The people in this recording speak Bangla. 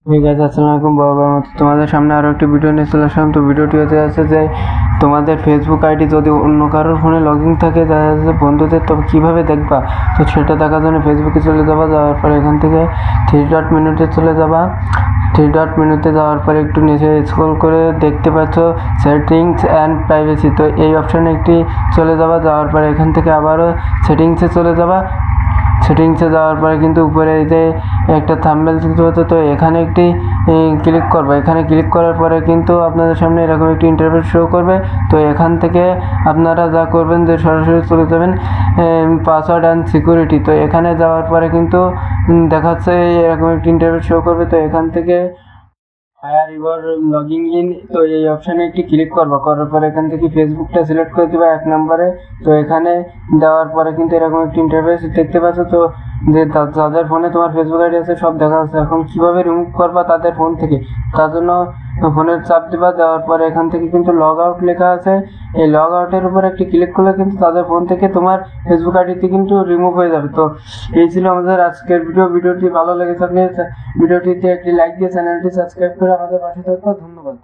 ঠিক আছে, আসসালামু আলাইকুম। বাবার মতো তোমাদের সামনে আরও একটি ভিডিও নিয়ে চলে আসলাম। তো ভিডিওটি হতে যাচ্ছে যে তোমাদের ফেসবুক আইডি যদি অন্য কারোর ফোনে লগ ইন থাকে দেখা যাচ্ছে বন্ধুদের, তবে কীভাবে দেখবা? তো সেটা দেখার জন্য ফেসবুকে চলে যাবা, যাওয়ার পরে এখান থেকে থ্রি ডট মেনুতে চলে যাবা। থ্রি ডট মেনুতে যাওয়ার পরে একটু নিচে স্ক্রল করে দেখতে পাচ্ছ সেটিংস অ্যান্ড প্রাইভেসি, তো এই অপশানে একটি চলে যাবা। যাওয়ার পরে এখান থেকে আবারও সেটিংসে চলে যাবা। সেটিংসে যাওয়ার পরে কিন্তু উপরে এই যে একটা থাম্বনেল দেখতে পাচ্ছ, তো এখানে একটি ক্লিক করবে। এখানে ক্লিক করার পরে কিন্তু আপনাদের সামনে এরকম একটি ইন্টারফেস শো করবে। তো এখান থেকে আপনারা যা করবেন যে সরাসরি চলে যাবেন পাসওয়ার্ড অ্যান্ড সিকিউরিটি। তো এখানে যাওয়ার পরে কিন্তু দেখাচ্ছে এরকম একটি ইন্টারফেস শো করবে। তো এখান থেকে হায়ার ইউর লগিং ইন, তো এই অপশানে একটি ক্লিক করবো। করার পরে এখান থেকে ফেসবুকটা সিলেক্ট করে দেবে 1 নম্বরে। তো এখানে দেওয়ার পরে কিন্তু এরকম একটি ইন্টারফেস দেখতে পাচ্ছ। তো যে যাদের ফোনে তোমার ফেসবুক আইডি আছে সব দেখা যাচ্ছে। এখন কীভাবে রিমুভ করবা তাদের ফোন থেকে, তার জন্য ফোনের চাপ দেবা। দেওয়ার পরে এখান থেকে কিন্তু লগ আউট লেখা আছে, এই লগ আউটের উপর একটি ক্লিক করলে কিন্তু তাদের ফোন থেকে তোমার ফেসবুক আইডিতে কিন্তু রিমুভ হয়ে যাবে। তো এই ছিল আমাদের আজকের ভিডিওটি ভালো লেগে থাকলে ভিডিওটিতে একটি লাইক দিয়ে চ্যানেলটি সাবস্ক্রাইব করে আমাদের পাশে থাকবে। ধন্যবাদ।